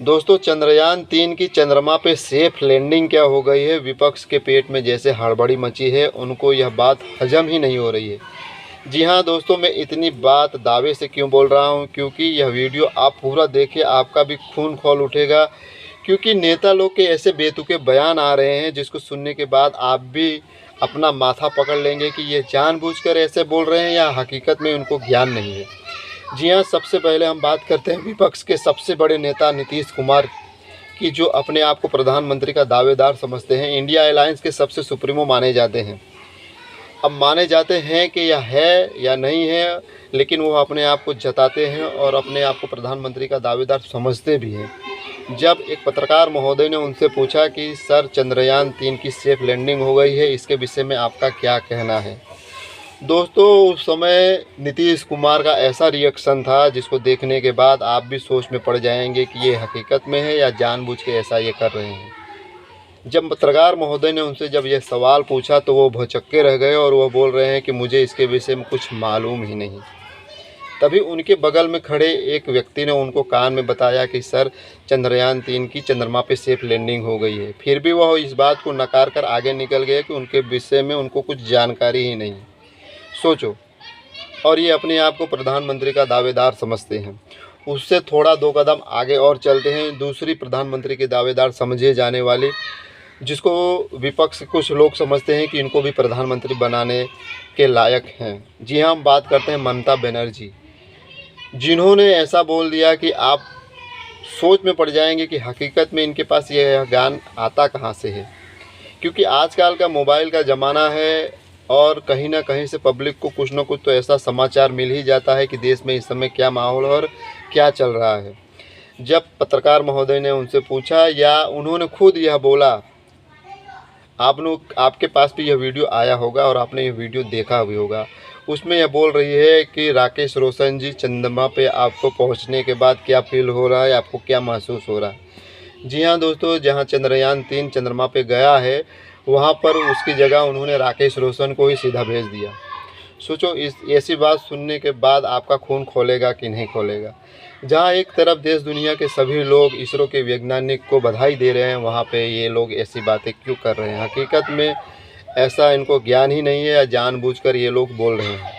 दोस्तों, चंद्रयान-3 की चंद्रमा पे सेफ लैंडिंग क्या हो गई है, विपक्ष के पेट में जैसे हड़बड़ी मची है, उनको यह बात हजम ही नहीं हो रही है। जी हाँ दोस्तों, मैं इतनी बात दावे से क्यों बोल रहा हूँ, क्योंकि यह वीडियो आप पूरा देखिए, आपका भी खून खौल उठेगा। क्योंकि नेता लोग के ऐसे बेतुके बयान आ रहे हैं जिसको सुनने के बाद आप भी अपना माथा पकड़ लेंगे कि ये जानबूझकर ऐसे बोल रहे हैं या हकीकत में उनको ज्ञान नहीं है। जी हाँ, सबसे पहले हम बात करते हैं विपक्ष के सबसे बड़े नेता नीतीश कुमार की, जो अपने आप को प्रधानमंत्री का दावेदार समझते हैं, इंडिया अलायंस के सबसे सुप्रीमो माने जाते हैं। अब माने जाते हैं कि यह है या नहीं है, लेकिन वो अपने आप को जताते हैं और अपने आप को प्रधानमंत्री का दावेदार समझते भी हैं। जब एक पत्रकार महोदय ने उनसे पूछा कि सर, चंद्रयान-3 की सेफ लैंडिंग हो गई है, इसके विषय में आपका क्या कहना है? दोस्तों, उस समय नीतीश कुमार का ऐसा रिएक्शन था जिसको देखने के बाद आप भी सोच में पड़ जाएंगे कि ये हकीकत में है या जानबूझ के ऐसा ये कर रहे हैं। जब पत्रकार महोदय ने उनसे जब यह सवाल पूछा तो वो भौचक्के रह गए और वो बोल रहे हैं कि मुझे इसके विषय में कुछ मालूम ही नहीं। तभी उनके बगल में खड़े एक व्यक्ति ने उनको कान में बताया कि सर, चंद्रयान-3 की चंद्रमा पे सेफ लैंडिंग हो गई है। फिर भी वह इस बात को नकार कर आगे निकल गए कि उनके विषय में उनको कुछ जानकारी ही नहीं। सोचो, और ये अपने आप को प्रधानमंत्री का दावेदार समझते हैं। उससे थोड़ा 2 कदम आगे और चलते हैं, दूसरी प्रधानमंत्री के दावेदार समझे जाने वाले, जिसको विपक्ष कुछ लोग समझते हैं कि इनको भी प्रधानमंत्री बनाने के लायक हैं। जी हाँ, हम बात करते हैं ममता बनर्जी, जिन्होंने ऐसा बोल दिया कि आप सोच में पड़ जाएंगे कि हकीकत में इनके पास यह ज्ञान आता कहाँ से है। क्योंकि आजकल का मोबाइल का ज़माना है और कहीं ना कहीं से पब्लिक को कुछ ना कुछ तो ऐसा समाचार मिल ही जाता है कि देश में इस समय क्या माहौल और क्या चल रहा है। जब पत्रकार महोदय ने उनसे पूछा या उन्होंने खुद यह बोला, आपके पास भी यह वीडियो आया होगा और आपने यह वीडियो देखा भी होगा, उसमें यह बोल रही है कि राकेश रोशन जी, चंद्रमा पे आपको पहुंचने के बाद क्या फील हो रहा है, आपको क्या महसूस हो रहा है। जी हाँ दोस्तों, जहां चंद्रयान-3 चंद्रमा पे गया है, वहां पर उसकी जगह उन्होंने राकेश रोशन को ही सीधा भेज दिया। सोचो, इस ऐसी बात सुनने के बाद आपका खून खोलेगा कि नहीं खोलेगा। जहां एक तरफ देश दुनिया के सभी लोग इसरो के वैज्ञानिक को बधाई दे रहे हैं, वहां पे ये लोग ऐसी बातें क्यों कर रहे हैं? हकीकत में ऐसा इनको ज्ञान ही नहीं है या जानबूझकर ये लोग बोल रहे हैं।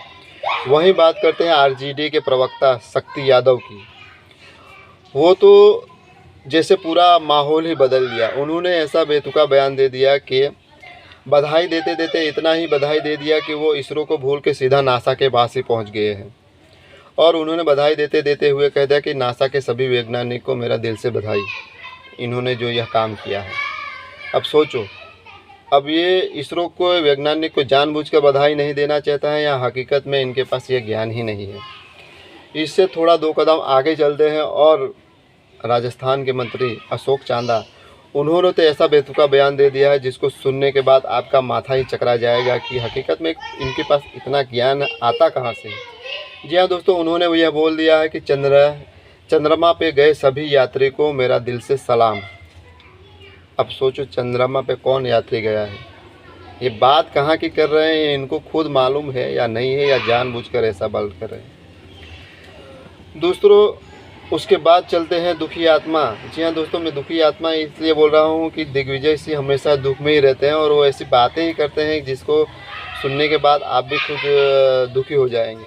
वहीं बात करते हैं आरजेडी के प्रवक्ता शक्ति यादव की। वो तो जैसे पूरा माहौल ही बदल दिया। उन्होंने ऐसा बेतुका बयान दे दिया कि बधाई देते देते इतना ही बधाई दे दिया कि वो इसरो को भूल के सीधा नासा के पास ही पहुंच गए हैं। और उन्होंने बधाई देते देते हुए कह दिया कि नासा के सभी वैज्ञानिक को मेरा दिल से बधाई, इन्होंने जो यह काम किया है। अब सोचो, अब ये इसरो को वैज्ञानिक को जानबूझकर बधाई नहीं देना चाहता है या हकीकत में इनके पास यह ज्ञान ही नहीं है। इससे थोड़ा 2 कदम आगे चलते हैं और राजस्थान के मंत्री अशोक चांदा, उन्होंने तो ऐसा बेतुका बयान दे दिया है जिसको सुनने के बाद आपका माथा ही चकरा जाएगा कि हकीकत में इनके पास इतना ज्ञान आता कहाँ से है। जी हाँ दोस्तों, उन्होंने यह बोल दिया है कि चंद्रमा पे गए सभी यात्री को मेरा दिल से सलाम। अब सोचो, चंद्रमा पे कौन यात्री गया है? ये बात कहाँ की कर रहे हैं, इनको खुद मालूम है या नहीं है, या जानबूझकर ऐसा बल कर रहे हैं। दूसरों, उसके बाद चलते हैं दुखी आत्मा। जी हाँ दोस्तों, मैं दुखी आत्मा इसलिए बोल रहा हूँ कि दिग्विजय सिंह हमेशा दुख में ही रहते हैं और वो ऐसी बातें ही करते हैं जिसको सुनने के बाद आप भी खुद दुखी हो जाएंगे।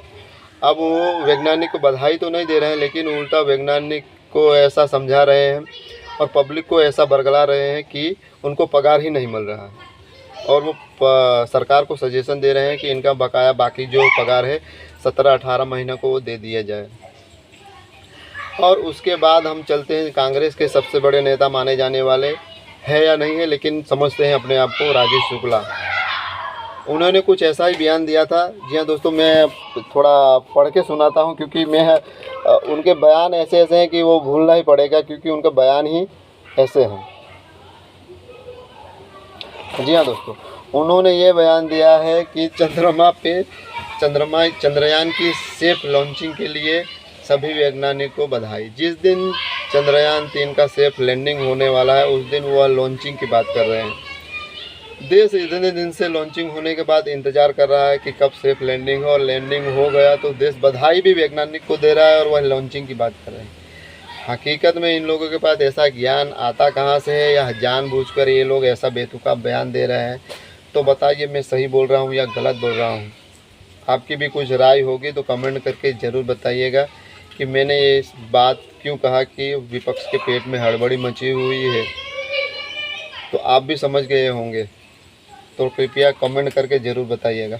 अब वो वैज्ञानिक को बधाई तो नहीं दे रहे हैं, लेकिन उल्टा वैज्ञानिक को ऐसा समझा रहे हैं और पब्लिक को ऐसा बरगला रहे हैं कि उनको पगार ही नहीं मिल रहा है। और वो सरकार को सजेशन दे रहे हैं कि इनका बकाया बाकी जो पगार है 17-18 महीना को वो दे दिया जाए। और उसके बाद हम चलते हैं कांग्रेस के सबसे बड़े नेता माने जाने वाले, है या नहीं है लेकिन समझते हैं अपने आप को, राजेश शुक्ला। उन्होंने कुछ ऐसा ही बयान दिया था। जी हाँ दोस्तों, मैं थोड़ा पढ़ के सुनाता हूँ क्योंकि उनके बयान ऐसे ऐसे हैं कि वो भूलना ही पड़ेगा, क्योंकि उनके बयान ही ऐसे हैं। जी हाँ दोस्तों, उन्होंने ये बयान दिया है कि चंद्रयान की सेफ लॉन्चिंग के लिए सभी वैज्ञानिक को बधाई। जिस दिन चंद्रयान-3 का सेफ लैंडिंग होने वाला है उस दिन वह लॉन्चिंग की बात कर रहे हैं। देश इतने दिन से लॉन्चिंग होने के बाद इंतज़ार कर रहा है कि कब सेफ लैंडिंग हो, और लैंडिंग हो गया तो देश बधाई भी वैज्ञानिक को दे रहा है और वह लॉन्चिंग की बात कर रहे हैं। हकीकत में इन लोगों के पास ऐसा ज्ञान आता कहाँ से है, या जानबूझकर ये लोग ऐसा बेतुका बयान दे रहे हैं? तो बताइए, मैं सही बोल रहा हूँ या गलत बोल रहा हूँ? आपकी भी कुछ राय होगी तो कमेंट करके ज़रूर बताइएगा कि मैंने ये इस बात क्यों कहा कि विपक्ष के पेट में हड़बड़ी मची हुई है। तो आप भी समझ गए होंगे, तो कृपया कमेंट करके ज़रूर बताइएगा।